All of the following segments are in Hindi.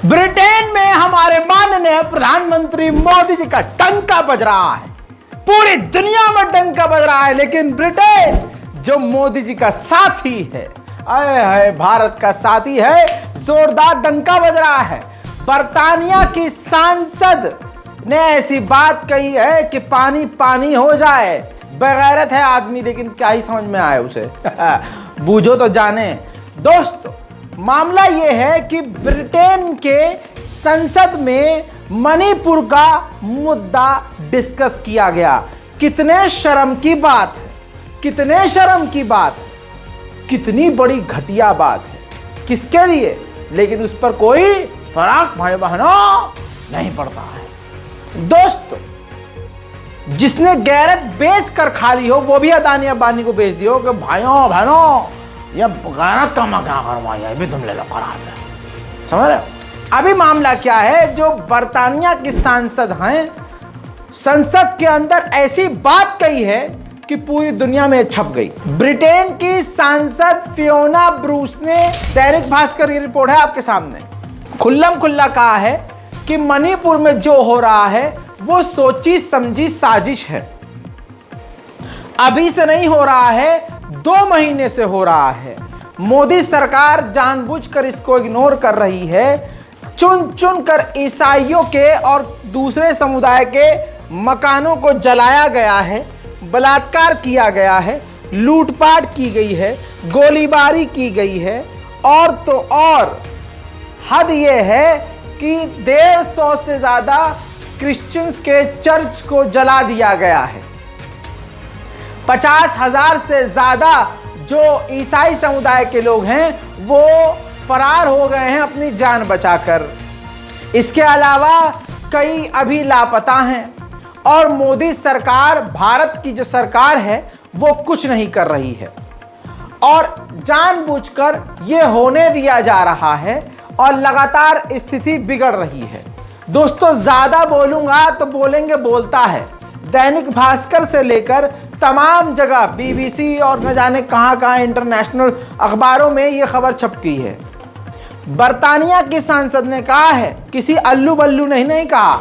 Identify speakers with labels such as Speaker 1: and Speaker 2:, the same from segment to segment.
Speaker 1: ब्रिटेन में हमारे माननीय प्रधानमंत्री मोदी जी का डंका बज रहा है। पूरी दुनिया में डंका बज रहा है, लेकिन ब्रिटेन जो मोदी जी का साथी है, आए हाय भारत का साथी है, जोरदार डंका बज रहा है। बर्तानिया की सांसद ने ऐसी बात कही है कि पानी पानी हो जाए। बेगैरत है आदमी, लेकिन क्या ही समझ में आए उसे। बूझो तो जाने। दोस्तों, मामला यह है कि ब्रिटेन के संसद में मणिपुर का मुद्दा डिस्कस किया गया। कितने शर्म की बात है, कितने शर्म की बात है, कितनी बड़ी घटिया बात है। किसके लिए? लेकिन उस पर कोई फर्क भाई बहनों नहीं पड़ता है। दोस्तों, जिसने गैरत बेच कर खा ली हो, वो भी अदानी अंबानी को बेच दियो कि भाइयों बहनों ये गैरत का मैं क्या करूँगा, ये भी तुम ले लो, खराब है। समझ रहे हो? अभी मामला क्या है, जो बर्तानिया की सांसद हैं, संसद के अंदर ऐसी बात कही है कि पूरी दुनिया में छप गई। ब्रिटेन की सांसद फियोना ब्रूस ने दैनिक भास्कर की रिपोर्ट है आपके सामने, खुल्लम खुल्ला कहा है कि मणिपुर में जो हो रहा है वो सोची समझी साजिश है। अभी से नहीं हो रहा है, 2 महीने से हो रहा है। मोदी सरकार जानबूझकर इसको इग्नोर कर रही है। चुन चुन कर ईसाइयों के और दूसरे समुदाय के मकानों को जलाया गया है, बलात्कार किया गया है, लूटपाट की गई है, गोलीबारी की गई है, और तो और हद ये है कि 150 से ज्यादा क्रिश्चियंस के चर्च को जला दिया गया है। 50,000 से ज्यादा जो ईसाई समुदाय के लोग हैं वो फरार हो गए हैं अपनी जान बचाकर। इसके अलावा कई अभी लापता हैं, और मोदी सरकार, भारत की जो सरकार है, वो कुछ नहीं कर रही है और जानबूझकर ये होने दिया जा रहा है और लगातार स्थिति बिगड़ रही है। दोस्तों, ज्यादा बोलूंगा तो बोलेंगे बोलता है। दैनिक भास्कर से लेकर तमाम जगह, बीबीसी और न जाने कहां कहां इंटरनेशनल अखबारों में ये खबर छपकी है। बर्तानिया की सांसद ने कहा है, किसी अल्लू बल्लू नहीं कहा।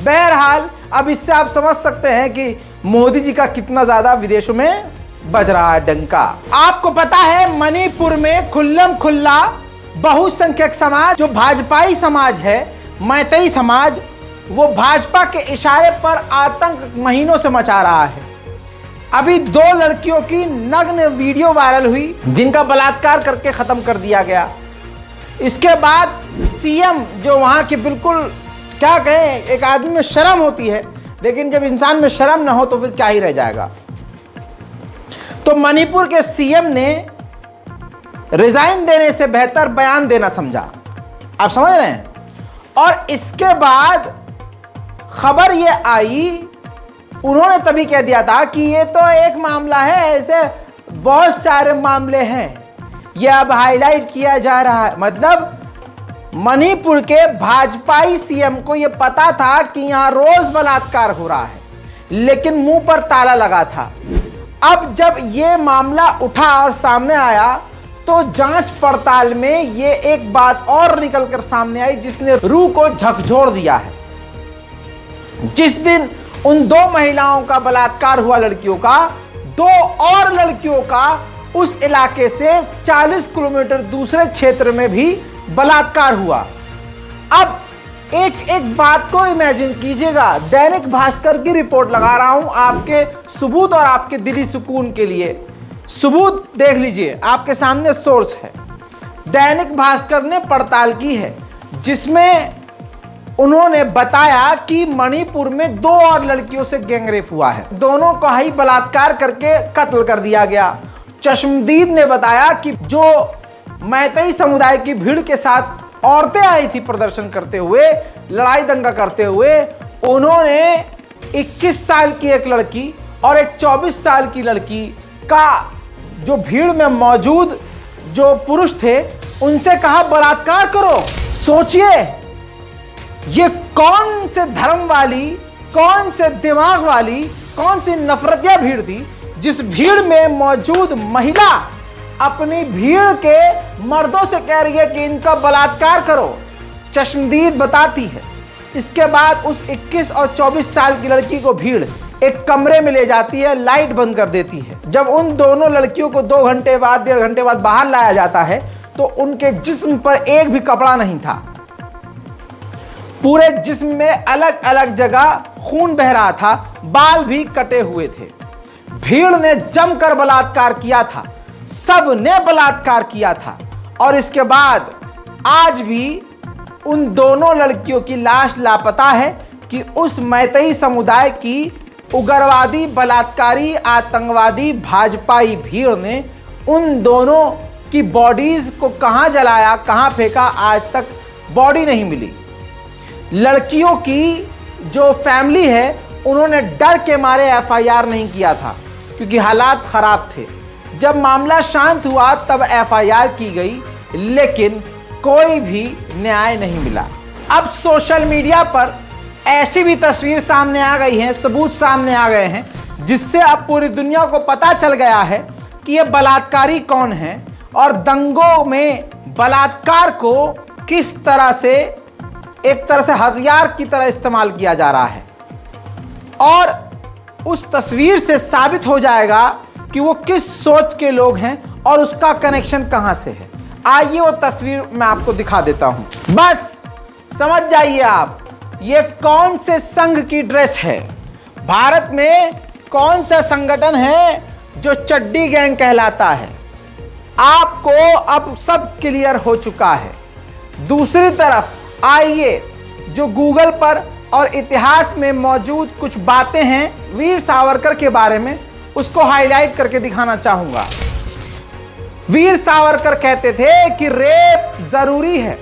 Speaker 1: बहरहाल, अब इससे आप समझ सकते हैं कि मोदी जी का कितना ज्यादा विदेशों में बज रहा है डंका। आपको पता है, मणिपुर में खुल्लम खुल्ला बहुसंख्यक समाज, जो भाजपाई समाज है, मैतेई समाज, वो भाजपा के इशारे पर आतंक महीनों से मचा रहा है। अभी 2 लड़कियों की नग्न वीडियो वायरल हुई, जिनका बलात्कार करके खत्म कर दिया गया। इसके बाद सीएम, जो वहां के बिल्कुल क्या कहें, एक आदमी में शर्म होती है, लेकिन जब इंसान में शर्म ना हो तो फिर क्या ही रह जाएगा। तो मणिपुर के सीएम ने रिजाइन देने से बेहतर बयान देना समझा। आप समझ रहे हैं? और इसके बाद खबर ये आई, उन्होंने तभी कह दिया था कि ये तो एक मामला है, ऐसे बहुत सारे मामले हैं, ये अब हाईलाइट किया जा रहा है। मतलब मणिपुर के भाजपाई सीएम को ये पता था कि यहां रोज बलात्कार हो रहा है, लेकिन मुंह पर ताला लगा था। अब जब ये मामला उठा और सामने आया, तो जांच पड़ताल में ये एक बात और निकलकर सामने आई, जिसने रूह को झकझोर दिया है। जिस दिन उन 2 महिलाओं का बलात्कार हुआ, लड़कियों का, 2 और लड़कियों का उस इलाके से 40 किलोमीटर दूसरे क्षेत्र में भी बलात्कार हुआ। अब एक बात को इमेजिन कीजिएगा, दैनिक भास्कर की रिपोर्ट लगा रहा हूं आपके सबूत और आपके दिली सुकून के लिए। सबूत देख लीजिए, आपके सामने सोर्स है। दैनिक भास्कर ने पड़ताल की है, जिसमें उन्होंने बताया कि मणिपुर में 2 और लड़कियों से गैंगरेप हुआ है। दोनों को ही बलात्कार करके कत्ल कर दिया गया। चश्मदीद ने बताया कि जो मैतेई समुदाय की भीड़ के साथ औरतें आई थी प्रदर्शन करते हुए, लड़ाई दंगा करते हुए, उन्होंने 21 साल की एक लड़की और एक 24 साल की लड़की का, जो भीड़ में मौजूद जो पुरुष थे, उनसे कहा बलात्कार करो। सोचिए, ये कौन से धर्म वाली, कौन से दिमाग वाली, कौन सी नफरतिया भीड़ थी, जिस भीड़ में मौजूद महिला अपनी भीड़ के मर्दों से कह रही है कि इनका बलात्कार करो। चश्मदीद बताती है। इसके बाद उस 21 और 24 साल की लड़की को भीड़ एक कमरे में ले जाती है, लाइट बंद कर देती है। जब उन दोनों लड़कियों को 2 घंटे बाद 1.5 घंटे बाद बाहर लाया जाता है तो उनके जिस्म पर एक भी कपड़ा नहीं था। पूरे जिस्म में अलग अलग जगह खून बह रहा था, बाल भी कटे हुए थे। भीड़ ने जमकर बलात्कार किया था, सब ने बलात्कार किया था। और इसके बाद आज भी उन दोनों लड़कियों की लाश लापता है कि उस मैतेई समुदाय की उग्रवादी बलात्कारी आतंकवादी भाजपाई भीड़ ने उन दोनों की बॉडीज को कहां जलाया, कहां फेंका, आज तक बॉडी नहीं मिली। लड़कियों की जो फैमिली है उन्होंने डर के मारे एफआईआर नहीं किया था क्योंकि हालात खराब थे। जब मामला शांत हुआ तब एफआईआर की गई, लेकिन कोई भी न्याय नहीं मिला। अब सोशल मीडिया पर ऐसी भी तस्वीर सामने आ गई है, सबूत सामने आ गए हैं, जिससे अब पूरी दुनिया को पता चल गया है कि ये बलात्कारी कौन है और दंगों में बलात्कार को किस तरह से एक तरह से हथियार की तरह इस्तेमाल किया जा रहा है। और उस तस्वीर से साबित हो जाएगा कि वो किस सोच के लोग हैं और उसका कनेक्शन कहां से है। आइए वो तस्वीर मैं आपको दिखा देता हूं, बस समझ जाइए आप ये कौन से संघ की ड्रेस है। भारत में कौन सा संगठन है जो चड्डी गैंग कहलाता है, आपको अब सब क्लियर हो चुका है। दूसरी तरफ आइए जो गूगल पर और इतिहास में मौजूद कुछ बातें हैं वीर सावरकर के बारे में, उसको हाईलाइट करके दिखाना चाहूंगा। वीर सावरकर कहते थे कि रेप जरूरी है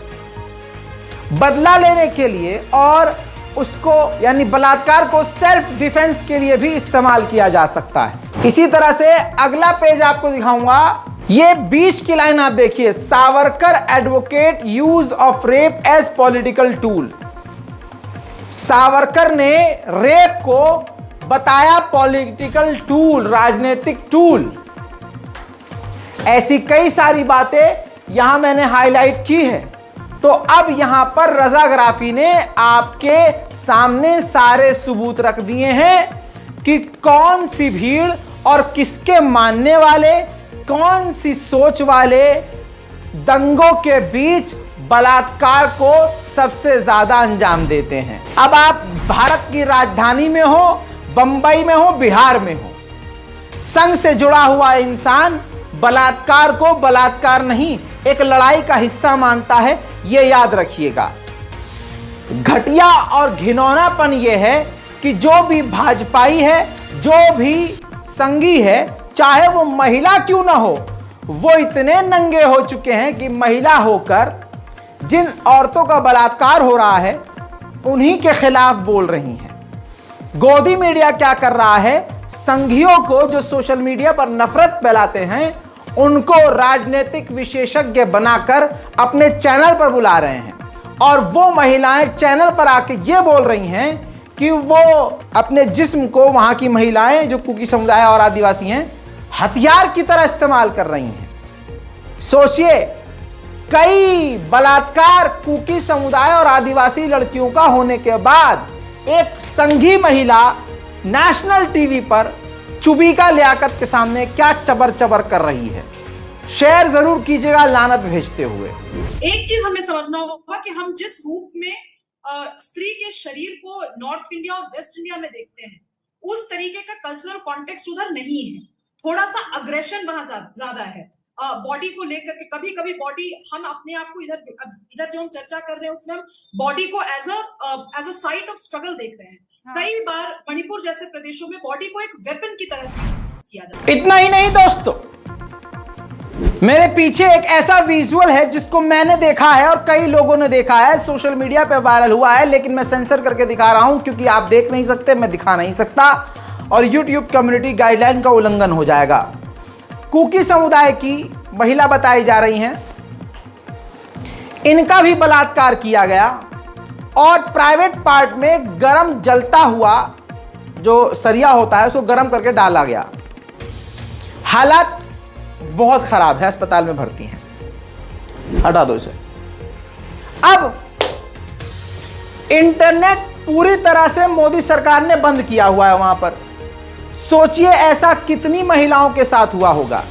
Speaker 1: बदला लेने के लिए और उसको यानी बलात्कार को सेल्फ डिफेंस के लिए भी इस्तेमाल किया जा सकता है। इसी तरह से अगला पेज आपको दिखाऊंगा, ये 20 की लाइन आप देखिए, Savarkar advocate use of rape as political tool. Savarkar ने रेप को बताया पॉलिटिकल टूल, राजनीतिक टूल। ऐसी कई सारी बातें यहां मैंने हाईलाइट की है। तो अब यहां पर रजाग्राफी ने आपके सामने सारे सबूत रख दिए हैं कि कौन सी भीड़ और किसके मानने वाले, कौन सी सोच वाले दंगों के बीच बलात्कार को सबसे ज्यादा अंजाम देते हैं। अब आप भारत की राजधानी में हो, बंबई में हो, बिहार में हो, संघ से जुड़ा हुआ इंसान बलात्कार को बलात्कार नहीं एक लड़ाई का हिस्सा मानता है, यह याद रखिएगा। घटिया और घिनौनापन यह है कि जो भी भाजपाई है, जो भी संघी है, चाहे वो महिला क्यों ना हो, वो इतने नंगे हो चुके हैं कि महिला होकर जिन औरतों का बलात्कार हो रहा है उन्हीं के खिलाफ बोल रही हैं। गोदी मीडिया क्या कर रहा है, संघियों को जो सोशल मीडिया पर नफरत फैलाते हैं उनको राजनीतिक विशेषज्ञ बनाकर अपने चैनल पर बुला रहे हैं और वो महिलाएं चैनल पर आके ये बोल रही हैं कि वो अपने जिस्म को, वहां की महिलाएं जो कुकी समुदाय और आदिवासी हैं, हथियार की तरह इस्तेमाल कर रही हैं। सोचिए, कई बलात्कार कुकी समुदाय और आदिवासी लड़कियों का होने के बाद एक संघी महिला नेशनल टीवी पर चुबीका लियाकत के सामने क्या चबर चबर कर रही है। शेयर जरूर कीजिएगा लानत भेजते हुए।
Speaker 2: एक चीज हमें समझना होगा कि हम जिस रूप में स्त्री के शरीर को नॉर्थ इंडिया और वेस्ट इंडिया में देखते हैं, उस तरीके का कल्चरल कॉन्टेक्स्ट उधर नहीं है। थोड़ा सा अग्रेशन वहां ज्यादा है बॉडी को लेकर के। कभी कभी बॉडी, हम अपने आप को इधर जो हम चर्चा कर रहे हैं उसमें हम बॉडी को as a site of struggle देख रहे हैं। कई बार मणिपुर जैसे प्रदेशों में बॉडी को एक वेपन की तरह यूज किया जाता है।
Speaker 1: इतना ही नहीं दोस्तों, मेरे पीछे एक ऐसा विजुअल है जिसको मैंने देखा है और कई लोगों ने देखा है, सोशल मीडिया पे वायरल हुआ है, लेकिन मैं सेंसर करके दिखा रहा हूं क्योंकि आप देख नहीं सकते, मैं दिखा नहीं सकता और YouTube कम्युनिटी गाइडलाइन का उल्लंघन हो जाएगा। कुकी समुदाय की महिला बताई जा रही हैं, इनका भी बलात्कार किया गया और प्राइवेट पार्ट में गरम जलता हुआ जो सरिया होता है उसको गरम करके डाला गया। हालत बहुत खराब है, अस्पताल में भर्ती हैं। हटा दो इसे। अब इंटरनेट पूरी तरह से मोदी सरकार ने बंद किया हुआ है वहां पर। सोचिए ऐसा कितनी महिलाओं के साथ हुआ होगा,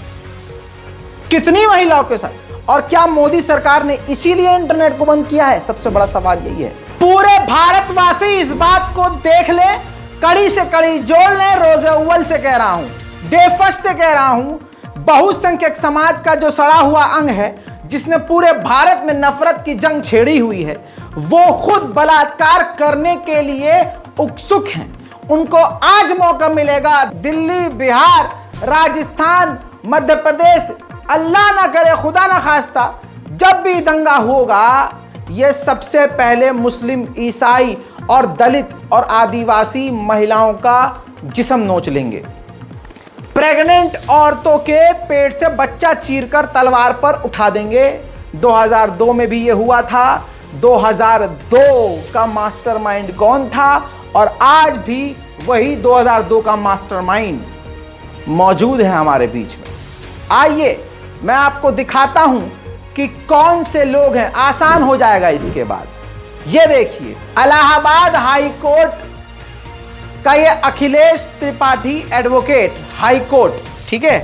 Speaker 1: कितनी महिलाओं के साथ। और क्या मोदी सरकार ने इसीलिए इंटरनेट को बंद किया है? सबसे बड़ा सवाल यही है। पूरे भारतवासी इस बात को देख ले, कड़ी से कड़ी जोड़ ले। रोजे अव्वल से कह रहा हूं, डे फर्स्ट से कह रहा हूं, बहुसंख्यक समाज का जो सड़ा हुआ अंग है, जिसने पूरे भारत में नफरत की जंग छेड़ी हुई है, वो खुद बलात्कार करने के लिए उत्सुक हैं। उनको आज मौका मिलेगा। दिल्ली, बिहार, राजस्थान, मध्य प्रदेश, अल्लाह ना करे, खुदा ना खास्ता, जब भी दंगा होगा, ये सबसे पहले मुस्लिम, ईसाई और दलित और आदिवासी महिलाओं का जिस्म नोच लेंगे। प्रेग्नेंट औरतों के पेट से बच्चा चीरकर तलवार पर उठा देंगे। 2002 में भी ये हुआ था। 2002 का मास्टरमाइंड कौन था? और आज भी वही 2002 का मास्टरमाइंड मौजूद है हमारे बीच में। आइए मैं आपको दिखाता हूं कि कौन से लोग हैं। आसान हो जाएगा इसके बाद। ये देखिए, इलाहाबाद हाई कोर्ट का ये Akhilesh Tripathi advocate, high court, ठीक है,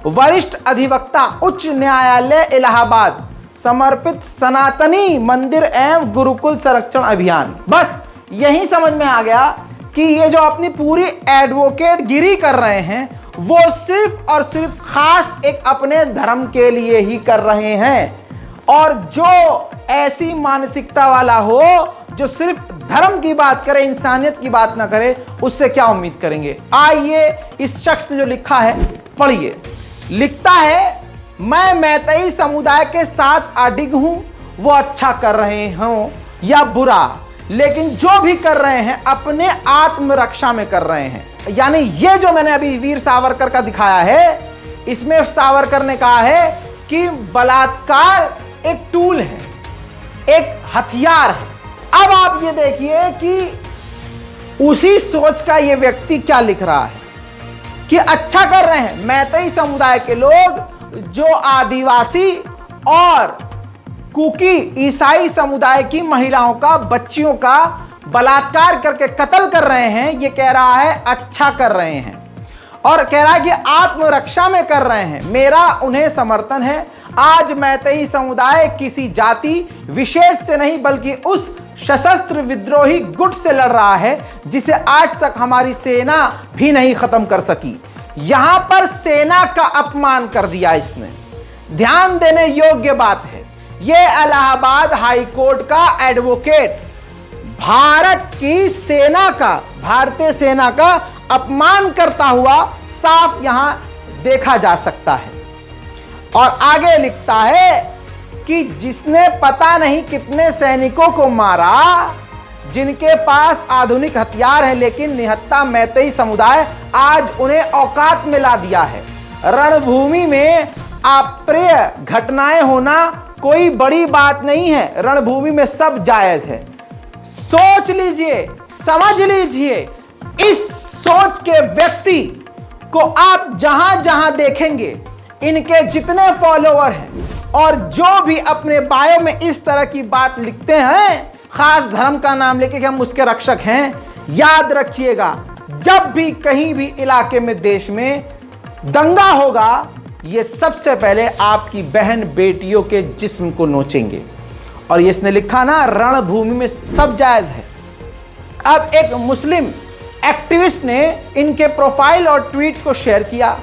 Speaker 1: वरिष्ठ अधिवक्ता, उच्च न्यायालय इलाहाबाद, समर्पित सनातनी मंदिर एवं गुरुकुल संरक्षण अभियान। बस यही समझ में आ गया कि ये जो अपनी पूरी एडवोकेट गिरी कर रहे हैं, वो सिर्फ और सिर्फ खास एक अपने धर्म के लिए ही कर रहे हैं। और जो ऐसी मानसिकता वाला हो, जो सिर्फ धर्म की बात करे, इंसानियत की बात ना करे, उससे क्या उम्मीद करेंगे? आइए इस शख्स ने जो लिखा है पढ़िए। लिखता है, मैं मैतेई समुदाय के साथ अडिग हूं, वो अच्छा कर रहे हों या बुरा, लेकिन जो भी कर रहे हैं अपने आत्मरक्षा में कर रहे हैं। यानी ये जो मैंने अभी वीर सावरकर का दिखाया है, इसमें सावरकर ने कहा है कि बलात्कार एक टूल है, एक हथियार है। अब आप ये देखिए कि उसी सोच का ये व्यक्ति क्या लिख रहा है कि अच्छा कर रहे हैं मैतेई समुदाय के लोग, जो आदिवासी और कुकी ईसाई समुदाय की महिलाओं का, बच्चियों का बलात्कार करके कत्ल कर रहे हैं। ये कह रहा है अच्छा कर रहे हैं, और कह रहा है कि आत्मरक्षा में कर रहे हैं, मेरा उन्हें समर्थन है। आज मैतेई समुदाय किसी जाति विशेष से नहीं, बल्कि उस सशस्त्र विद्रोही गुट से लड़ रहा है जिसे आज तक हमारी सेना भी नहीं खत्म कर सकी। यहां पर सेना का अपमान कर दिया इसने। ध्यान देने योग्य बात है, यह इलाहाबाद हाई कोर्ट का एडवोकेट भारत की सेना का, भारतीय सेना का अपमान करता हुआ साफ यहां देखा जा सकता है। और आगे लिखता है कि जिसने पता नहीं कितने सैनिकों को मारा, जिनके पास आधुनिक हथियार है, लेकिन निहत्था मैतेई समुदाय आज उन्हें औकात में ला दिया है। रणभूमि में अप्रिय घटनाएं होना कोई बड़ी बात नहीं है, रणभूमि में सब जायज है। सोच लीजिए, समझ लीजिए, इस सोच के व्यक्ति को आप जहां जहां देखेंगे, इनके जितने फॉलोअर हैं और जो भी अपने बायो में इस तरह की बात लिखते हैं, खास धर्म का नाम लेके कि हम उसके रक्षक हैं, याद रखिएगा, जब भी कहीं भी इलाके में, देश में दंगा होगा, ये सबसे पहले आपकी बहन बेटियों के जिस्म को नोचेंगे। और ये इसने लिखा ना, रणभूमि में सब जायज है। अब एक मुस्लिम एक्टिविस्ट ने इनके प्रोफाइल और ट्वीट को शेयर किया,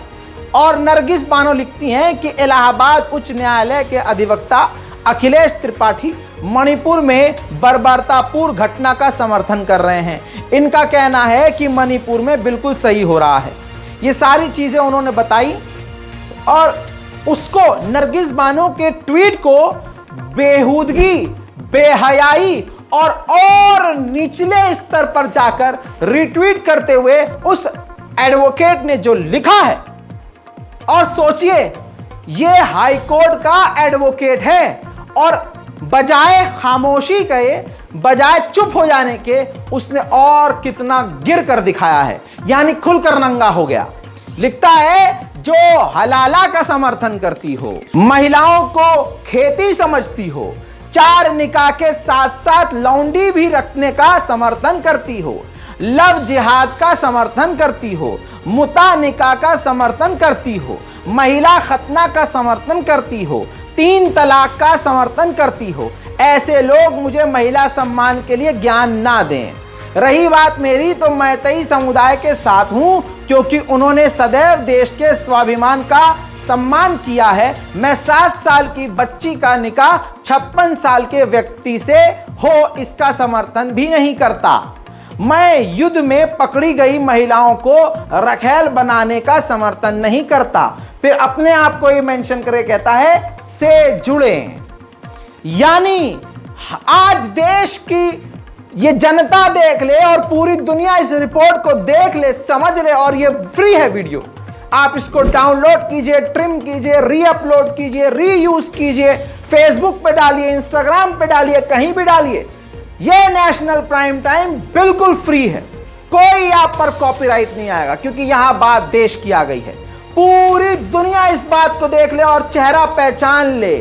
Speaker 1: और नरगिस बानो लिखती हैं कि इलाहाबाद उच्च न्यायालय के अधिवक्ता अखिलेश त्रिपाठी मणिपुर में बर्बरतापूर्ण घटना का समर्थन कर रहे हैं। इनका कहना है कि मणिपुर में बिल्कुल सही हो रहा है। ये सारी चीजें उन्होंने बताई, और उसको, नरगिस बानो के ट्वीट को बेहूदगी, बेहयाई और निचले स्तर पर जाकर रिट्वीट करते हुए उस एडवोकेट ने जो लिखा है, और सोचिए ये हाई कोर्ट का एडवोकेट है, और बजाय खामोशी के, बजाय चुप हो जाने के, उसने और कितना गिर कर दिखाया है, यानी खुलकर नंगा हो गया। लिखता है, जो हलाला का समर्थन करती हो, महिलाओं को खेती समझती हो, 4 निकाह के साथ साथ लौंडी भी रखने का समर्थन करती हो, लव जिहाद का समर्थन करती हो, मुता निकाह का समर्थन करती हो, महिला खतना का समर्थन करती हो, 3 तलाक का समर्थन करती हो, ऐसे लोग मुझे महिला सम्मान के लिए ज्ञान ना दें। रही बात मेरी, तो मैं तई समुदाय के साथ हूं, क्योंकि उन्होंने सदैव देश के स्वाभिमान का सम्मान किया है। मैं 7 साल की बच्ची का निकाह 56 साल के व्यक्ति से हो, इसका समर्थन भी नहीं करता। मैं युद्ध में पकड़ी गई महिलाओं को रखैल बनाने का समर्थन नहीं करता। फिर अपने आप को ही मेंशन करके कहता है से जुड़े। यानी आज देश की ये जनता देख ले और पूरी दुनिया इस रिपोर्ट को देख ले, समझ ले, और ये फ्री है वीडियो। आप इसको डाउनलोड कीजिए, ट्रिम कीजिए, रीअपलोड कीजिए, रीयूज कीजिए, फेसबुक पे डालिए, इंस्टाग्राम पे डालिए, कहीं भी डालिए। ये नेशनल प्राइम टाइम बिल्कुल फ्री है, कोई आप पर कॉपीराइट नहीं आएगा, क्योंकि यहां बात देश की आ गई है। पूरी दुनिया इस बात को देख ले और चेहरा पहचान ले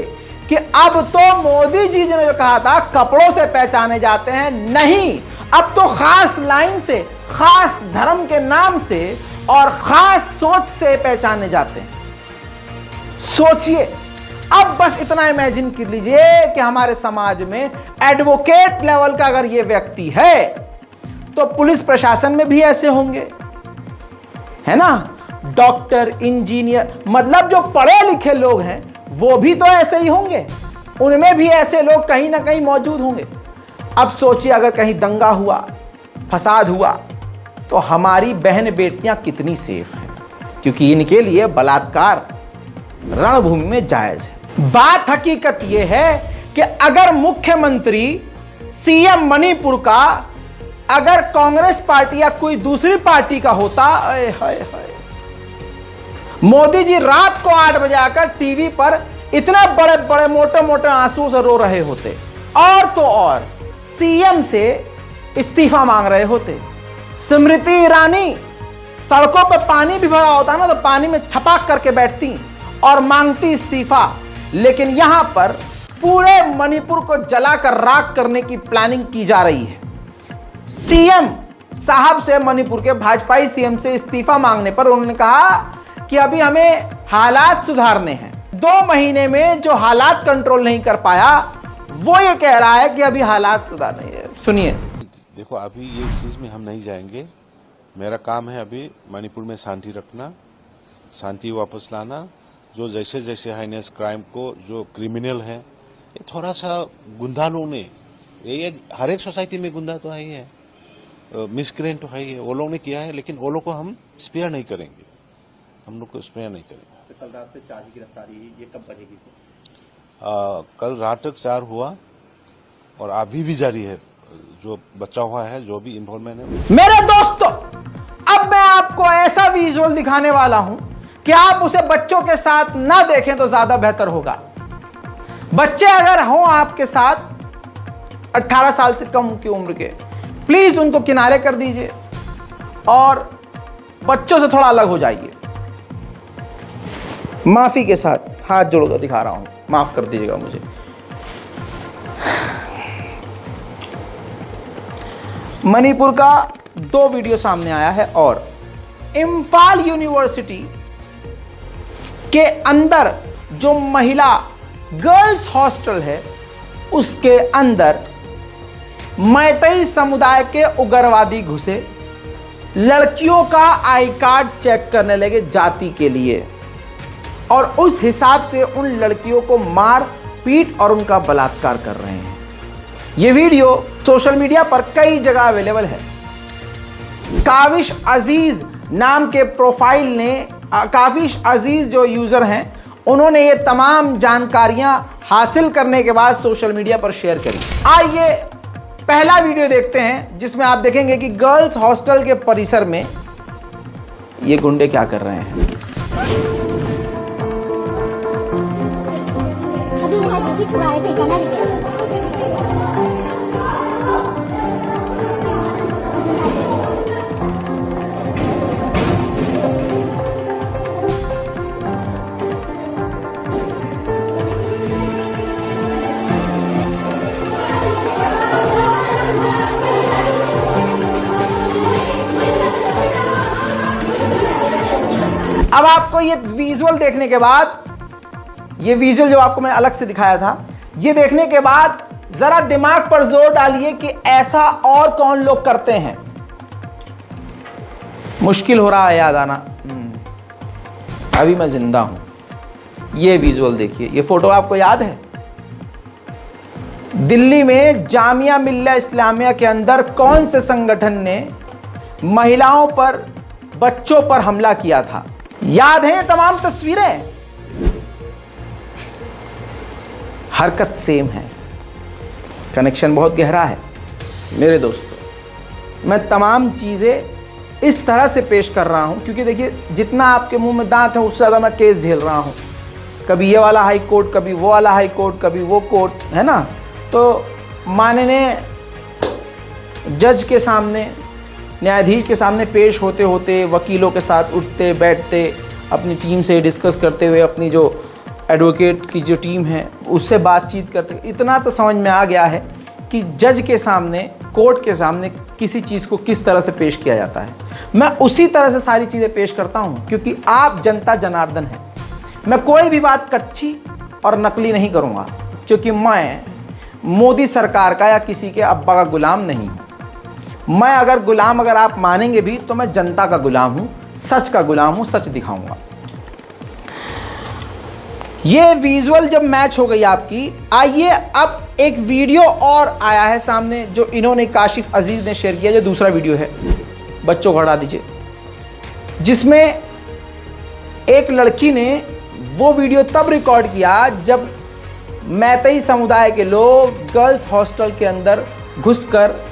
Speaker 1: कि अब तो मोदी जी ने जो कहा था कपड़ों से पहचाने जाते हैं, नहीं, अब तो खास लाइन से, खास धर्म के नाम से और खास सोच से पहचाने जाते हैं। सोचिए, अब बस इतना इमेजिन कर लीजिए कि हमारे समाज में एडवोकेट लेवल का अगर ये व्यक्ति है, तो पुलिस प्रशासन में भी ऐसे होंगे, है ना। डॉक्टर, इंजीनियर, मतलब जो पढ़े लिखे लोग हैं वो भी तो ऐसे ही होंगे, उनमें भी ऐसे लोग कहीं ना कहीं मौजूद होंगे। अब सोचिए, अगर कहीं दंगा हुआ, फसाद हुआ, तो हमारी बहन बेटियां कितनी सेफ हैं, क्योंकि इनके लिए बलात्कार रणभूमि में जायज है। बात हकीकत यह है कि अगर मुख्यमंत्री, सीएम मणिपुर का अगर कांग्रेस पार्टी या कोई दूसरी पार्टी का होता, हाय हाय हाय, मोदी जी रात को 8 बजे आकर टीवी पर इतने बड़े बड़े मोटे मोटे आंसू से रो रहे होते, और तो और सीएम से इस्तीफा मांग रहे होते। स्मृति ईरानी सड़कों पर पानी भी भरा होता ना, तो पानी में छपाक करके बैठती और मांगती इस्तीफा। लेकिन यहां पर पूरे मणिपुर को जलाकर राख करने की प्लानिंग की जा रही है। सीएम साहब से, मणिपुर के भाजपाई सीएम से इस्तीफा मांगने पर उन्होंने कहा कि अभी हमें हालात सुधारने हैं। 2 महीने में जो हालात कंट्रोल नहीं कर पाया, वो ये कह रहा है कि अभी हालात सुधारने हैं। सुनिए।
Speaker 3: देखो, अभी ये चीज में हम नहीं जाएंगे। मेरा काम है अभी मणिपुर में शांति रखना, शांति वापस लाना। जो जैसे जैसे हाइनेस क्राइम को, जो क्रिमिनल है, ये थोड़ा सा गुंडा लोग ने, ये हर एक सोसाइटी में गुंडा तो है ही है, मिसक्रेंट तो है ही है, वो लोग ने किया है, लेकिन वो लोग को हम स्पेयर नहीं करेंगे, हम लोग को स्पेयर नहीं करेंगे।
Speaker 4: तो कल रात से 4 की गिरफ्तारी, ये कब बनेगी?
Speaker 3: कल रात तक 4 हुआ और अभी भी जारी है, जो बचा हुआ है, जो भी इन्वॉल्वमेंट है।
Speaker 1: मेरे दोस्तों, अब मैं आपको ऐसा विजुअल दिखाने वाला हूं कि आप उसे बच्चों के साथ ना देखें तो ज्यादा बेहतर होगा। बच्चे अगर हों आपके साथ 18 साल से कम की उम्र के, प्लीज उनको किनारे कर दीजिए और बच्चों से थोड़ा अलग हो जाइए। माफी के साथ हाथ जोड़कर दिखा रहा हूं, माफ कर दीजिएगा मुझे। मणिपुर का 2 वीडियो सामने आया है और इम्फाल यूनिवर्सिटी के अंदर जो महिला गर्ल्स हॉस्टल है, उसके अंदर मैतई समुदाय के उग्रवादी घुसे, लड़कियों का आई कार्ड चेक करने लगे जाति के लिए, और उस हिसाब से उन लड़कियों को मार पीट और उनका बलात्कार कर रहे हैं। यह वीडियो सोशल मीडिया पर कई जगह अवेलेबल है। काविश अजीज नाम के प्रोफाइल ने, काविश अजीज जो यूजर हैं, उन्होंने ये तमाम जानकारियां हासिल करने के बाद सोशल मीडिया पर शेयर करी। आइए पहला वीडियो देखते हैं, जिसमें आप देखेंगे कि गर्ल्स हॉस्टल के परिसर में ये गुंडे क्या कर रहे हैं। आपको ये विजुअल देखने के बाद, ये विजुअल जो आपको मैंने अलग से दिखाया था, ये देखने के बाद जरा दिमाग पर जोर डालिए कि ऐसा और कौन लोग करते हैं। मुश्किल हो रहा है याद आना। अभी मैं जिंदा हूं। ये विजुअल देखिए, ये फोटो आपको याद है? दिल्ली में जामिया मिल्ला इस्लामिया के अंदर कौन से संगठन ने महिलाओं पर, बच्चों पर हमला किया था? याद है ये तमाम तस्वीरें? हरकत सेम है, कनेक्शन बहुत गहरा है मेरे दोस्तों। मैं तमाम चीज़ें इस तरह से पेश कर रहा हूं क्योंकि देखिए, जितना आपके मुंह में दांत है उससे ज़्यादा मैं केस झेल रहा हूं। कभी ये वाला हाई कोर्ट, कभी वो वाला हाई कोर्ट, कभी वो कोर्ट, है ना। तो माननीय जज के सामने, न्यायाधीश के सामने पेश होते होते, वकीलों के साथ उठते बैठते, अपनी टीम से डिस्कस करते हुए, अपनी जो एडवोकेट की जो टीम है उससे बातचीत करते, इतना तो समझ में आ गया है कि जज के सामने, कोर्ट के सामने किसी चीज़ को किस तरह से पेश किया जाता है। मैं उसी तरह से सारी चीज़ें पेश करता हूँ क्योंकि आप जनता जनार्दन हैं। मैं कोई भी बात कच्ची और नकली नहीं करूँगा क्योंकि मैं मोदी सरकार का या किसी के अब्बा का गुलाम नहीं हूँ। मैं अगर आप मानेंगे भी तो मैं जनता का गुलाम हूँ, सच का गुलाम हूँ, सच दिखाऊंगा। ये विजुअल जब मैच हो गई आपकी, आइए अब एक वीडियो और आया है सामने जो इन्होंने, काशिफ अजीज ने शेयर किया, जो दूसरा वीडियो है, बच्चों को हटा दीजिए, जिसमें एक लड़की ने वो वीडियो तब रिकॉर्ड किया जब मैतेई समुदाय के लोग गर्ल्स हॉस्टल के अंदर घुसकर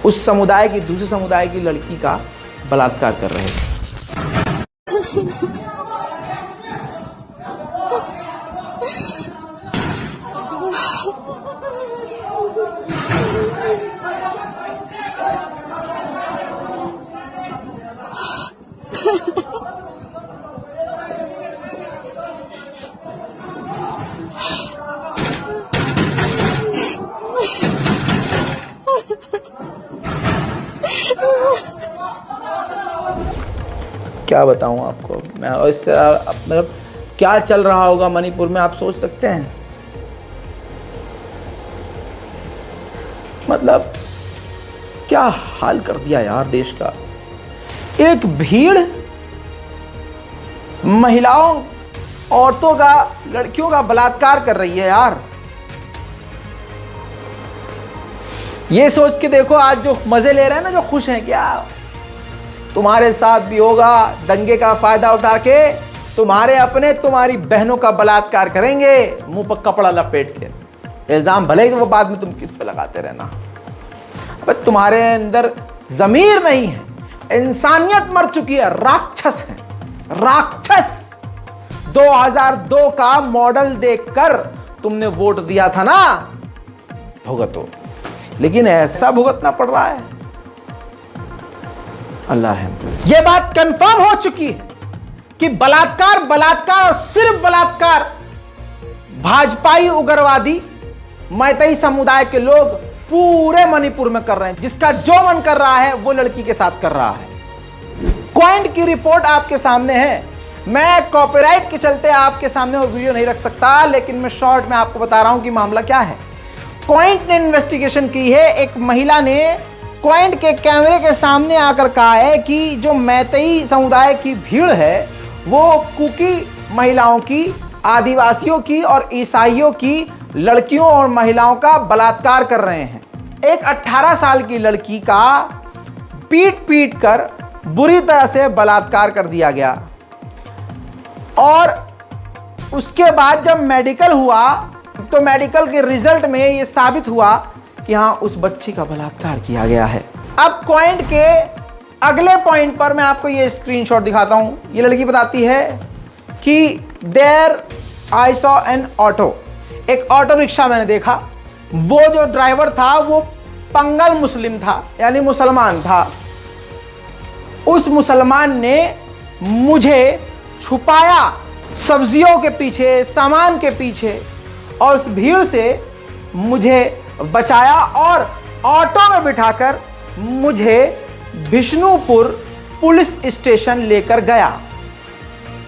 Speaker 1: उस समुदाय की, दूसरे समुदाय की लड़की का बलात्कार कर रहे थे। क्या बताऊं आपको मैं, और इससे मतलब क्या चल रहा होगा मणिपुर में आप सोच सकते हैं। मतलब क्या हाल कर दिया यार देश का। एक भीड़ महिलाओं, औरतों का, लड़कियों का बलात्कार कर रही है यार। ये सोच के देखो, आज जो मजे ले रहे हैं ना, जो खुश हैं, क्या तुम्हारे साथ भी होगा। दंगे का फायदा उठा के तुम्हारे अपने, तुम्हारी बहनों का बलात्कार करेंगे, मुंह पर कपड़ा लपेट के। इल्जाम भले ही वो बाद में तुम किस पे लगाते रहना। अबे तुम्हारे अंदर जमीर नहीं है, इंसानियत मर चुकी है, राक्षस है, राक्षस। 2002 का मॉडल देखकर तुमने वोट दिया था ना, भुगतो। लेकिन ऐसा भुगतना पड़ रहा है, अल्लाह रहम। यह बात कंफर्म हो चुकी है कि बलात्कार, बलात्कार और सिर्फ बलात्कार भाजपाई उग्रवादी मैतेई समुदाय के लोग पूरे मणिपुर में कर रहे हैं। जिसका जो मन कर रहा है वो लड़की के साथ कर रहा है। क्वाइंट की रिपोर्ट आपके सामने है। मैं कॉपीराइट के चलते आपके सामने वो वीडियो नहीं रख सकता, लेकिन मैं शॉर्ट में आपको बता रहा हूं कि मामला क्या है। क्वाइंट ने इन्वेस्टिगेशन की है। एक महिला ने क्वाइंट के कैमरे के सामने आकर कहा है कि जो मैतेई समुदाय की भीड़ है वो कुकी महिलाओं की, आदिवासियों की और ईसाइयों की लड़कियों और महिलाओं का बलात्कार कर रहे हैं। एक 18 साल की लड़की का पीट पीट कर बुरी तरह से बलात्कार कर दिया गया और उसके बाद जब मेडिकल हुआ तो मेडिकल के रिजल्ट में यह साबित हुआ कि हाँ, उस बच्ची का बलात्कार किया गया है। अब क्वाइंट के अगले पॉइंट पर मैं आपको ये स्क्रीनशॉट दिखाता हूं। ये लड़की बताती है कि there I saw an auto, एक ऑटो रिक्शा मैंने देखा। वो जो ड्राइवर था वो पंगल मुस्लिम था, यानी मुसलमान था। उस मुसलमान ने मुझे छुपाया सब्जियों के पीछे, सामान के पीछे, और उस भीड़ से मुझे बचाया और ऑटो में बिठाकर मुझे बिष्णुपुर पुलिस स्टेशन लेकर गया।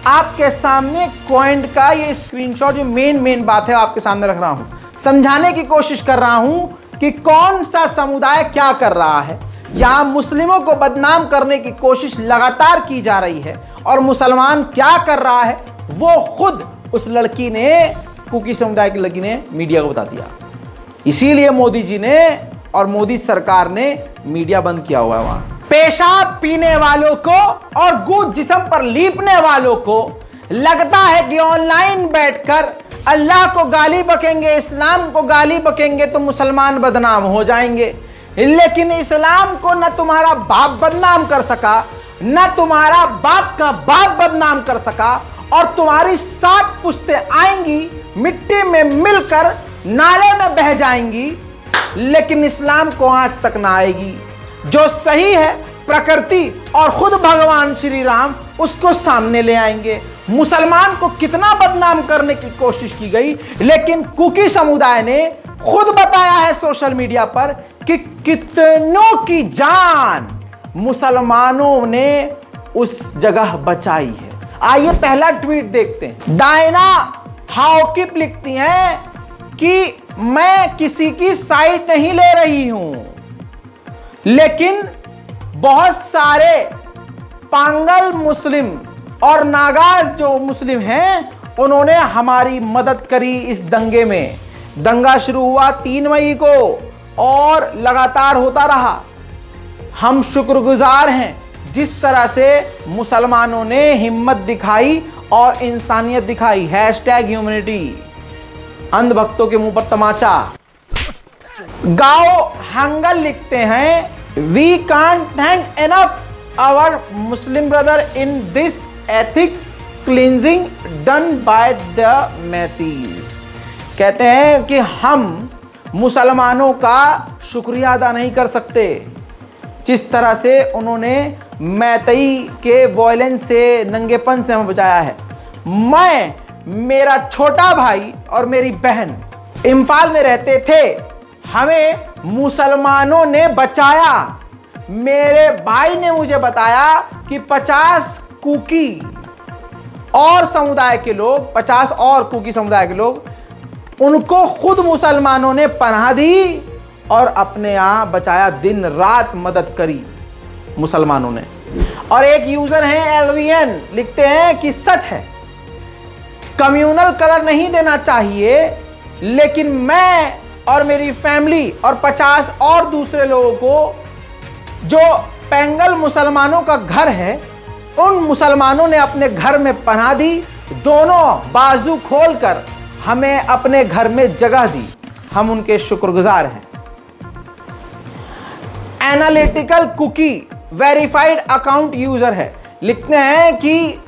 Speaker 1: आपके सामने पॉइंट का ये स्क्रीनशॉट, जो मेन बात है आपके सामने रख रहा हूं, समझाने की कोशिश कर रहा हूं कि कौन सा समुदाय क्या कर रहा है। यहां मुस्लिमों को बदनाम करने की कोशिश लगातार की जा रही है और मुसलमान क्या कर रहा है वो खुद उस लड़की ने, कुकी समुदाय की लड़की ने मीडिया को बता दिया। इसीलिए मोदी जी ने और मोदी सरकार ने मीडिया बंद किया हुआ है। वहां पेशाब पीने वालों को और गुद जिस्म पर लीपने वालों को लगता है कि ऑनलाइन बैठकर अल्लाह को गाली बकेंगे, इस्लाम को गाली बकेंगे तो मुसलमान बदनाम हो जाएंगे। लेकिन इस्लाम को न तुम्हारा बाप बदनाम कर सका, न तुम्हारा बाप का बाप बदनाम कर सका, और तुम्हारी 7 पुश्तें आएंगी मिट्टी में मिलकर नाले में बह जाएंगी, लेकिन इस्लाम को आंच तक ना आएगी। जो सही है प्रकृति और खुद भगवान श्री राम उसको सामने ले आएंगे। मुसलमान को कितना बदनाम करने की कोशिश की गई, लेकिन कुकी समुदाय ने खुद बताया है सोशल मीडिया पर कि कितनों की जान मुसलमानों ने उस जगह बचाई है। आइए पहला ट्वीट देखते हैं। डायना हाउकिप लिखती हैं कि मैं किसी की साइड नहीं ले रही हूं, लेकिन बहुत सारे पांगल मुस्लिम और नागाज जो मुस्लिम हैं उन्होंने हमारी मदद करी इस दंगे में। दंगा शुरू हुआ 3 मई को और लगातार होता रहा। हम शुक्रगुजार हैं जिस तरह से मुसलमानों ने हिम्मत दिखाई और इंसानियत दिखाई। #ह्यूमैनिटी। अंधभक्तों के मुंह पर तमाचा। गाओ हंगल लिखते हैं, we can't thank enough our Muslim brother in this ethic cleansing done by the Meiteis. कहते हैं कि हम मुसलमानों का शुक्रिया अदा नहीं कर सकते जिस तरह से उन्होंने मैतई के वॉयलेंस से, नंगेपन से हमें बचाया है। मैं, मेरा छोटा भाई और मेरी बहन इम्फाल में रहते थे, हमें मुसलमानों ने बचाया। मेरे भाई ने मुझे बताया कि 50 कुकी और समुदाय के लोग, 50 और कुकी समुदाय के लोग, उनको खुद मुसलमानों ने पनाह दी और अपने यहां बचाया। दिन रात मदद करी मुसलमानों ने। और एक यूजर हैं एलवीएन, लिखते हैं कि सच है, कम्युनल कलर नहीं देना चाहिए, लेकिन मैं और मेरी फैमिली और 50 और दूसरे लोगों को, जो पेंगल मुसलमानों का घर है, उन मुसलमानों ने अपने घर में पनाह दी, दोनों बाजू खोलकर हमें अपने घर में जगह दी। हम उनके शुक्रगुजार हैं। Analytical cookie verified account user है, लिखते हैं कि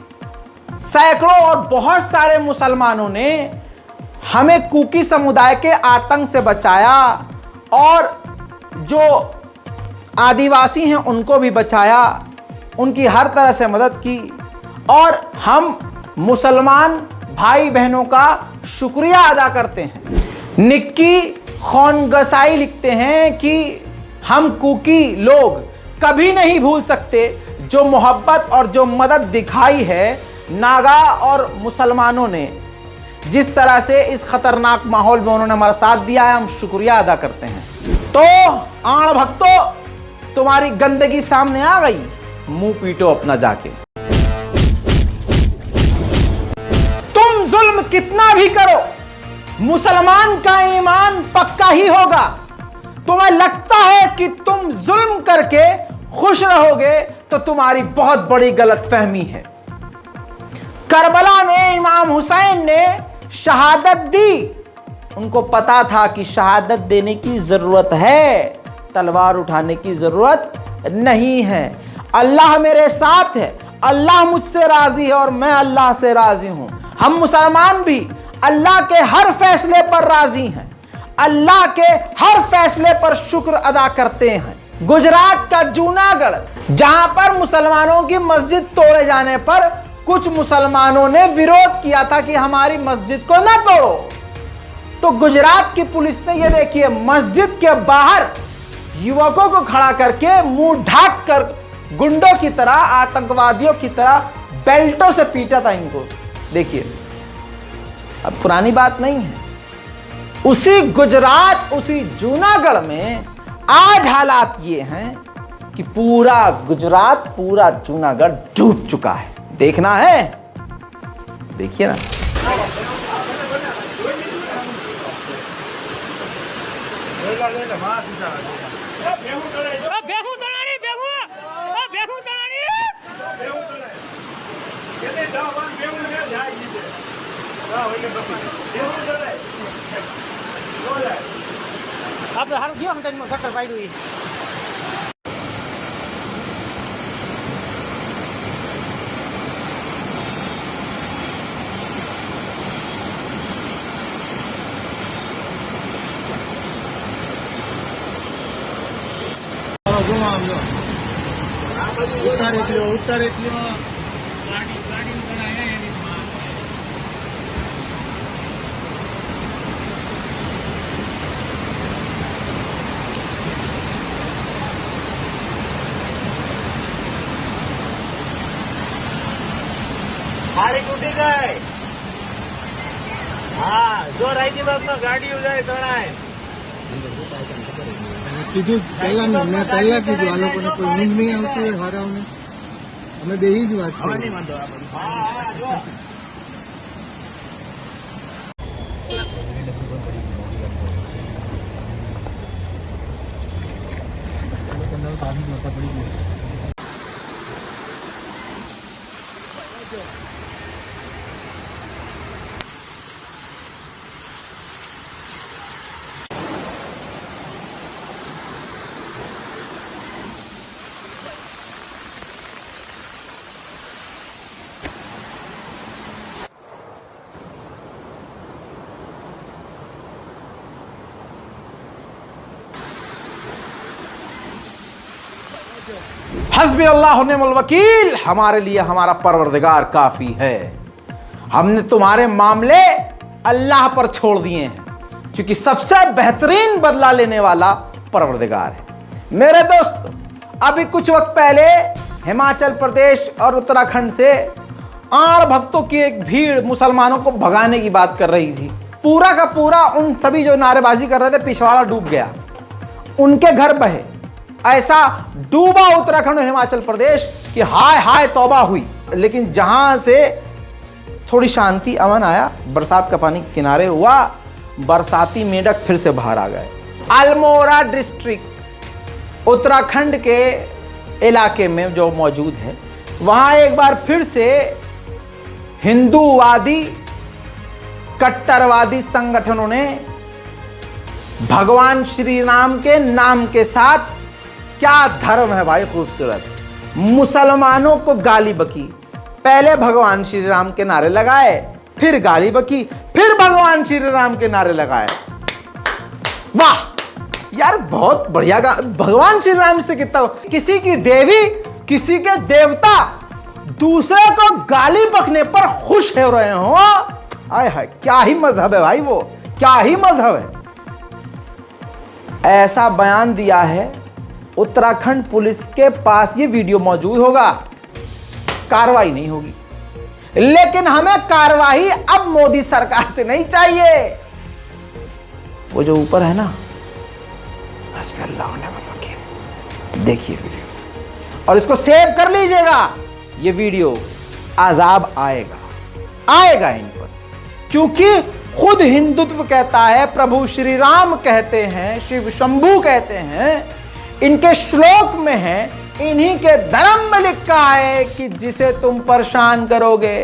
Speaker 1: सैकड़ों और बहुत सारे मुसलमानों ने हमें कुकी समुदाय के आतंक से बचाया और जो आदिवासी हैं उनको भी बचाया, उनकी हर तरह से मदद की, और हम मुसलमान भाई बहनों का शुक्रिया अदा करते हैं। निक्की खोनगसाई लिखते हैं कि हम कुकी लोग कभी नहीं भूल सकते जो मोहब्बत और जो मदद दिखाई है नागा और मुसलमानों ने। जिस तरह से इस खतरनाक माहौल में उन्होंने हमारा साथ दिया है, हम शुक्रिया अदा करते हैं। तो आण भक्तों, तुम्हारी गंदगी सामने आ गई, मुंह पीटो अपना जाके। तुम जुल्म कितना भी करो, मुसलमान का ईमान पक्का ही होगा। तुम्हें लगता है कि तुम जुल्म करके खुश रहोगे तो तुम्हारी बहुत बड़ी गलतफहमी है। करबला में इमाम हुसैन ने शहादत दी, उनको पता था कि शहादत देने की जरूरत है, तलवार उठाने की जरूरत नहीं है। अल्लाह मेरे साथ है, अल्लाह मुझसे राजी है और मैं अल्लाह से राजी हूं। हम मुसलमान भी अल्लाह के हर फैसले पर राजी हैं, अल्लाह के हर फैसले पर शुक्र अदा करते हैं। गुजरात का जूनागढ़, जहां पर मुसलमानों की मस्जिद तोड़े जाने पर कुछ मुसलमानों ने विरोध किया था कि हमारी मस्जिद को न तोड़ो, तो गुजरात की पुलिस ने, ये देखिए, मस्जिद के बाहर युवकों को खड़ा करके मुंह ढाक कर गुंडों की तरह, आतंकवादियों की तरह बेल्टों से पीटा था इनको। देखिए, अब पुरानी बात नहीं है। उसी गुजरात, उसी जूनागढ़ में आज हालात ये हैं कि पूरा गुजरात, पूरा जूनागढ़ डूब चुका है। देखना है, देखिए ना।
Speaker 5: आप हर गयो हम तने शटर पाड्યું ઈ ઉતાર એટલો ગાડી બનાયા એની गाड़ी टूटी गई। हाँ, जो राइटी बाग में गाड़ी हो जाए तણાય
Speaker 6: કીધું પહેલા મેં પહેલા કીધું આ લોકોને કોઈ ઊંઘ નહીં આવતી હોય હારાઓને, અમે બેહી જ વાત કરી।
Speaker 1: हस्बी अल्लाह निअमल वकील, हमारे लिए हमारा परवरदिगार काफी है। हमने तुम्हारे मामले अल्लाह पर छोड़ दिए हैं, क्योंकि सबसे बेहतरीन बदला लेने वाला परवरदिगार है। मेरे दोस्तों, अभी कुछ वक्त पहले हिमाचल प्रदेश और उत्तराखंड से आड़ भक्तों की एक भीड़ मुसलमानों को भगाने की बात कर रही थी। पूरा का पूरा उन सभी जो नारेबाजी कर रहे थे, पिछवाड़ा डूब गया, उनके घर बहे। ऐसा डूबा उत्तराखंड और हिमाचल प्रदेश कि हाय हाय तौबा हुई। लेकिन जहां से थोड़ी शांति अमन आया, बरसात का पानी किनारे हुआ, बरसाती मेंढक फिर से बाहर आ गए। अल्मोड़ा डिस्ट्रिक्ट उत्तराखंड के इलाके में जो मौजूद है, वहां एक बार फिर से हिंदूवादी कट्टरवादी संगठनों ने भगवान श्री राम के नाम के साथ, क्या धर्म है भाई खूबसूरत, मुसलमानों को गाली बकी। पहले भगवान श्री राम के नारे लगाए, फिर गाली बकी, फिर भगवान श्री राम के नारे लगाए। वाह यार, बहुत बढ़िया। भगवान श्री राम से कितना, किसी की देवी, किसी के देवता दूसरे को गाली बकने पर खुश हो रहे हो। आय हाय, क्या ही मजहब है भाई, वो क्या ही मजहब है। ऐसा बयान दिया है। उत्तराखंड पुलिस के पास ये वीडियो मौजूद होगा, कार्रवाई नहीं होगी। लेकिन हमें कार्रवाई अब मोदी सरकार से नहीं चाहिए। वो जो ऊपर है ना, हस्बी अल्लाह व निअमल वकील, देखिए वीडियो और इसको सेव कर लीजिएगा। ये वीडियो अजाब आएगा इन पर, क्योंकि खुद हिंदुत्व कहता है, प्रभु श्री राम कहते हैं, शिव शंभू कहते हैं, इनके श्लोक में है, इन्हीं के धर्म में लिखा है कि जिसे तुम परेशान करोगे,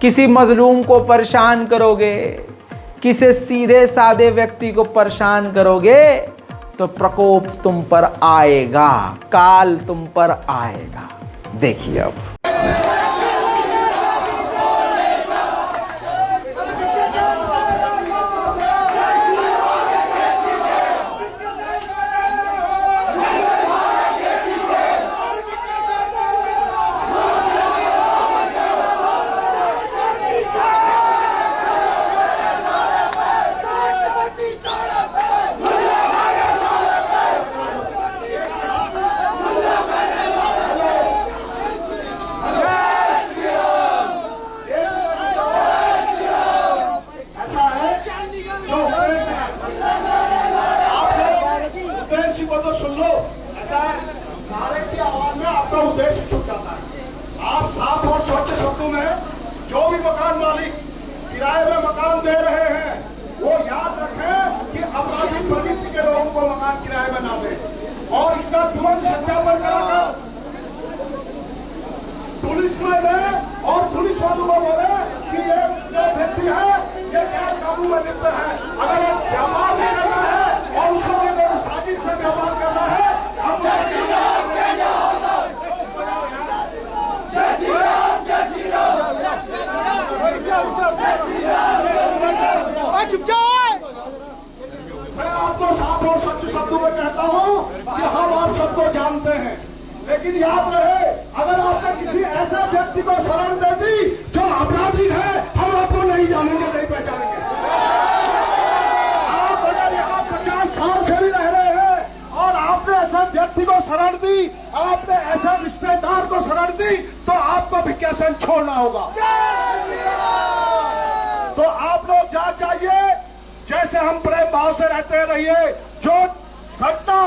Speaker 1: किसी मजलूम को परेशान करोगे, किसी सीधे साधे व्यक्ति को परेशान करोगे, तो प्रकोप तुम पर आएगा, काल तुम पर आएगा। देखिए अब
Speaker 7: किराए में मकान दे रहे हैं वो याद रखें कि अपराधी प्रवृत्ति के लोगों को मकान किराए में ना दें और इसका तुरंत सत्यापन कराकर पुलिस में दें और पुलिस वालों को बोले कि ये जो व्यक्ति है ये गैर कानून में लिप्त है। अगर ये व्यापार नहीं करना है और उसको अगर साजिश से व्यापार करना है हम मैं आपको साफ और सच्चे शब्दों में कहता हूं कि हम आप सबको जानते हैं, लेकिन याद रहे अगर आपने किसी ऐसे व्यक्ति को शरण दे दी जो अपराधी है हम आपको नहीं जानेंगे, नहीं पहचानेंगे। आप अगर यहाँ 50 साल से भी रह रहे हैं और आपने ऐसे व्यक्ति को शरण दी, आपने ऐसे रिश्तेदार को शरण दी तो आपको भी कैसे छोड़ना होगा। तो आप लोग जा चाहिए, जैसे हम प्रेम भाव से रहते रहिए। जो घटना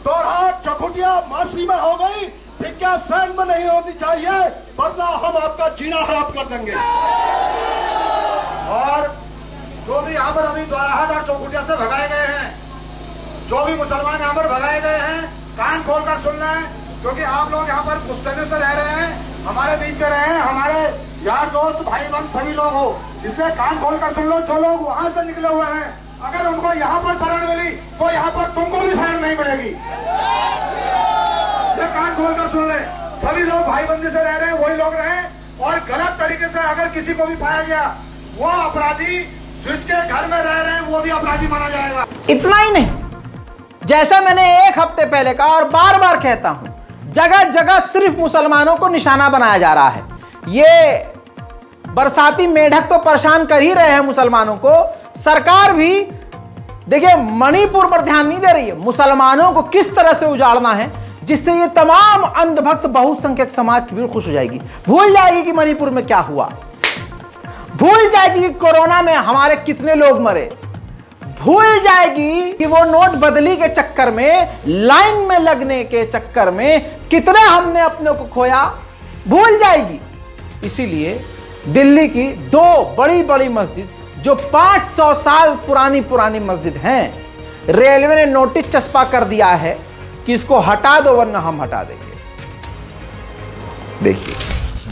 Speaker 7: दोरहाट चकुटिया मासी में हो गई भिक्या सैन में नहीं होनी चाहिए, वरना हम आपका जीना हराम कर देंगे। और जो भी यहाँ पर अभी दोरहाट और चौकुटिया से भगाए गए हैं, जो भी मुसलमान यहाँ पर भगाए गए हैं, कान खोलकर सुनना है, क्योंकि आप लोग यहाँ पर पुश्तैनी से रह रहे हैं, हमारे बीच में रहे हैं, हमारे यार दोस्त भाई बंद सभी लोग हो, इसलिए कान खोलकर सुन लो। जो लोग वहां से निकले हुए हैं अगर उनको यहाँ पर शरण मिली तो यहाँ पर तुमको भी शरण नहीं मिलेगी। ये कान खोलकर सुन ले, सभी लोग भाईबंदी से रह रहे हैं, वही लोग रहे, और गलत तरीके से अगर किसी को भी पाया गया वो अपराधी जिसके घर में रह रहे हैं वो भी अपराधी माना जाएगा।
Speaker 1: इतना ही नहीं, जैसा मैंने एक हफ्ते पहले कहा और बार बार कहता हूं, जगह जगह सिर्फ मुसलमानों को निशाना बनाया जा रहा है। ये बरसाती मेढक तो परेशान कर ही रहे हैं मुसलमानों को, सरकार भी देखिए मणिपुर पर ध्यान नहीं दे रही है। मुसलमानों को किस तरह से उजाड़ना है जिससे ये तमाम अंधभक्त बहुसंख्यक समाज की भीड़ खुश हो जाएगी, भूल जाएगी कि मणिपुर में क्या हुआ, भूल जाएगी कि कोरोना में हमारे कितने लोग मरे, भूल जाएगी कि वो नोट बदली के चक्कर में, लाइन में लगने के चक्कर में कितने हमने अपने को खोया, भूल जाएगी। इसीलिए दिल्ली की दो बड़ी बड़ी मस्जिद जो 500 साल पुरानी मस्जिद हैं, रेलवे ने नोटिस चस्पा कर दिया है कि इसको हटा दो वरना हम हटा देंगे। देखिए,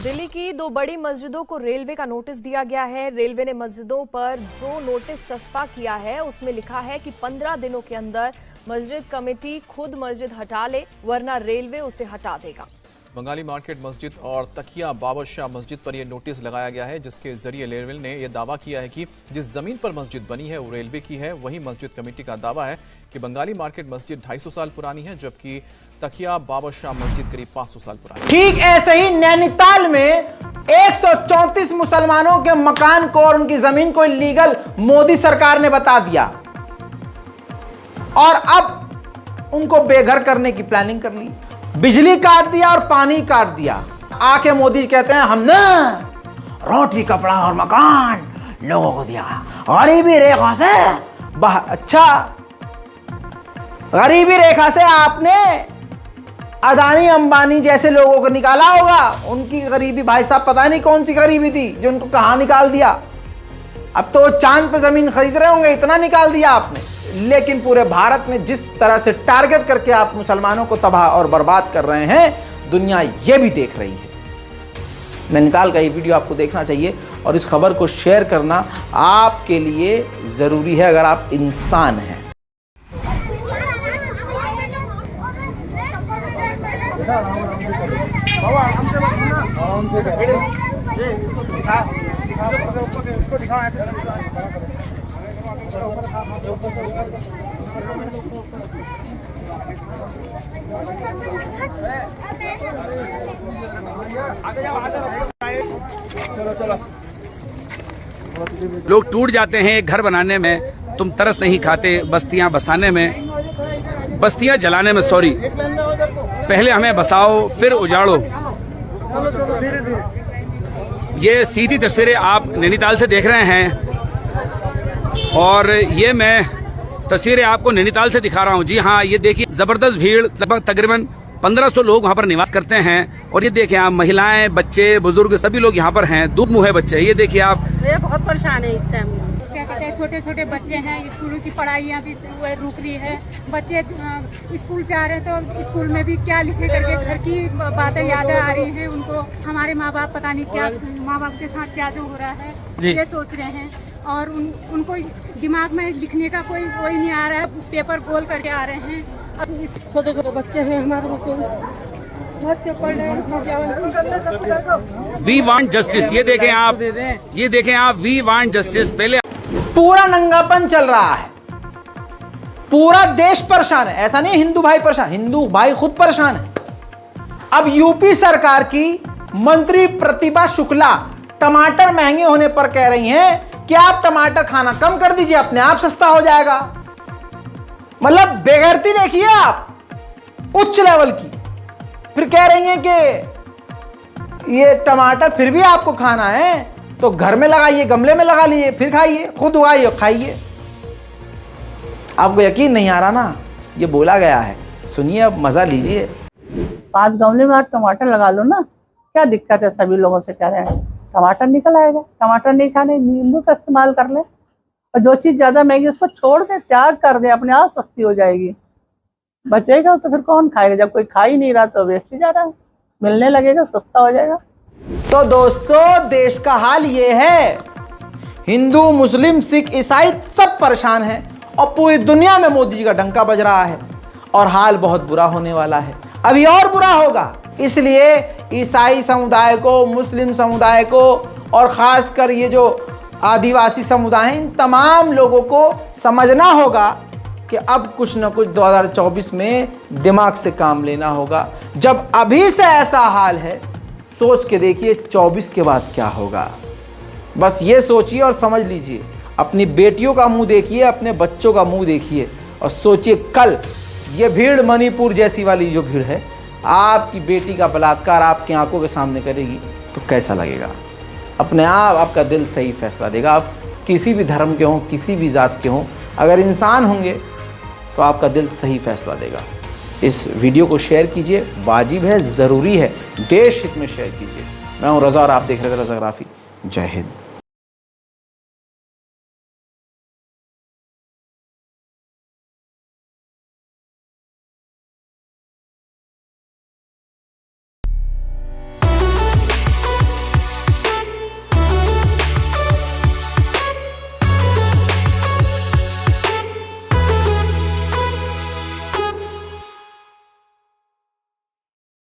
Speaker 8: दिल्ली की दो बड़ी मस्जिदों को रेलवे का नोटिस दिया गया है। रेलवे ने मस्जिदों पर जो नोटिस चस्पा किया है उसमें लिखा है कि 15 दिनों के अंदर मस्जिद कमेटी खुद मस्जिद हटा ले वरना रेलवे उसे हटा देगा।
Speaker 9: बंगाली मार्केट मस्जिद और तकिया बाबरशाह मस्जिद पर यह नोटिस लगाया गया है, जिसके जरिए रेलवे ने यह दावा किया है कि जिस जमीन पर मस्जिद बनी है वो रेलवे की है। वहीं मस्जिद कमेटी का दावा है कि बंगाली मार्केट मस्जिद 250 साल पुरानी है, जबकि तकिया बाबरशाह मस्जिद करीब 500 साल पुरानी। ठीक
Speaker 1: ऐसे ही नैनीताल में 134 मुसलमानों के मकान को और उनकी जमीन को इलीगल मोदी सरकार ने बता दिया और अब उनको बेघर करने की प्लानिंग कर ली, बिजली काट दिया और पानी काट दिया। आके मोदी कहते हैं हमने रोटी कपड़ा और मकान लोगों को दिया, गरीबी रेखा से। अच्छा, गरीबी रेखा से आपने अदानी अंबानी जैसे लोगों को निकाला होगा। उनकी गरीबी भाई साहब पता नहीं कौन सी गरीबी थी जो उनको कहां निकाल दिया। अब तो चांद पे जमीन खरीद रहे होंगे, इतना निकाल दिया आपने। लेकिन पूरे भारत में जिस तरह से टारगेट करके आप मुसलमानों को तबाह और बर्बाद कर रहे हैं, दुनिया ये भी देख रही है। नैनीताल का ये वीडियो आपको देखना चाहिए और इस खबर को शेयर करना आपके लिए जरूरी है अगर आप इंसान हैं।
Speaker 10: लोग टूट जाते हैं एक घर बनाने में, तुम तरस नहीं खाते बस्तियां बसाने में, बस्तियां जलाने में। सॉरी, पहले हमें बसाओ फिर उजाड़ो। ये सीधी तस्वीरें आप नैनीताल से देख रहे हैं और ये मैं तस्वीरें आपको नैनीताल से दिखा रहा हूं। जी हाँ, ये देखिए, जबरदस्त भीड़, लगभग तकरीबन 1500 लोग वहाँ पर निवास करते हैं। और ये देखिए आप, महिलाएं, बच्चे, बुजुर्ग सभी लोग यहाँ पर हैं। दूध मुँह है बच्चे, ये देखिए आप।
Speaker 11: ये बहुत परेशान है इस टाइम। क्या कहते हैं, छोटे छोटे बच्चे हैं, स्कूलों की पढ़ाइयाँ भी रुक रही है। बच्चे स्कूल पे आ रहे हैं तो स्कूल में भी क्या लिखे करके घर की बातें याद आ रही हैं उनको। हमारे माँ बाप पता नहीं क्या, माँ बाप के साथ क्या जो हो रहा है ये सोच रहे हैं। और उनको दिमाग में लिखने का कोई नहीं आ रहा है, पेपर गोल करके आ रहे हैं। अब छोटे छोटे बच्चे हैं हमारे बच्चे पढ़ रहे हैं।
Speaker 10: वी वांट जस्टिस, ये देखें आप, ये देखें आप, वी वांट जस्टिस। पहले
Speaker 1: पूरा नंगापन चल रहा है, पूरा देश परेशान है। ऐसा नहीं हिंदू भाई परेशान, हिंदू भाई खुद परेशान है। अब यूपी सरकार की मंत्री प्रतिभा शुक्ला टमाटर महंगे होने पर कह रही हैं कि आप टमाटर खाना कम कर दीजिए, अपने आप सस्ता हो जाएगा। मतलब बेगैरती देखिए आप, उच्च लेवल की। फिर कह रही हैं कि ये टमाटर फिर भी आपको खाना है तो घर में लगाइए, गमले में लगा लीजिए, फिर खाइए, खुद उगाइए खाइए। आपको यकीन नहीं आ रहा ना, ये बोला गया है, सुनिए अब, मजा लीजिए।
Speaker 12: 5 गमले में आप टमाटर लगा लो ना, क्या दिक्कत है? सभी लोगों से कह रहे हैं टमाटर निकल आएगा। टमाटर नहीं खाने, नींबू का इस्तेमाल कर ले। और जो चीज ज्यादा महंगी उसको छोड़ दे, त्याग कर दे, अपने आप सस्ती हो जाएगी। बचेगा तो फिर कौन खाएगा? जब कोई खा ही नहीं रहा तो वेस्ट ही जा रहा है, मिलने लगेगा, सस्ता हो जाएगा।
Speaker 1: तो दोस्तों, देश का हाल ये है, हिंदू, मुस्लिम, सिख, ईसाई सब परेशान हैं और पूरी दुनिया में मोदी जी का डंका बज रहा है और हाल बहुत बुरा होने वाला है, अभी और बुरा होगा। इसलिए ईसाई समुदाय को, मुस्लिम समुदाय को और खासकर ये जो आदिवासी समुदाय हैं, इन तमाम लोगों को समझना होगा कि अब कुछ न कुछ 2024 में दिमाग से काम लेना होगा। जब अभी से ऐसा हाल है, सोच के देखिए 24 के बाद क्या होगा। बस ये सोचिए और समझ लीजिए। अपनी बेटियों का मुंह देखिए, अपने बच्चों का मुंह देखिए और सोचिए कल ये भीड़, मणिपुर जैसी वाली जो भीड़ है, आपकी बेटी का बलात्कार आपकी आंखों के सामने करेगी तो कैसा लगेगा? अपने आप आपका दिल सही फैसला देगा। आप किसी भी धर्म के हों, किसी भी जात के हों, अगर इंसान होंगे तो आपका दिल सही फैसला देगा। इस वीडियो को शेयर कीजिए, वाजिब है, ज़रूरी है, देश हित में शेयर कीजिए। मैं हूं रज़ा और आप देख रहे हैं रज़ाग्राफी। जय हिंद।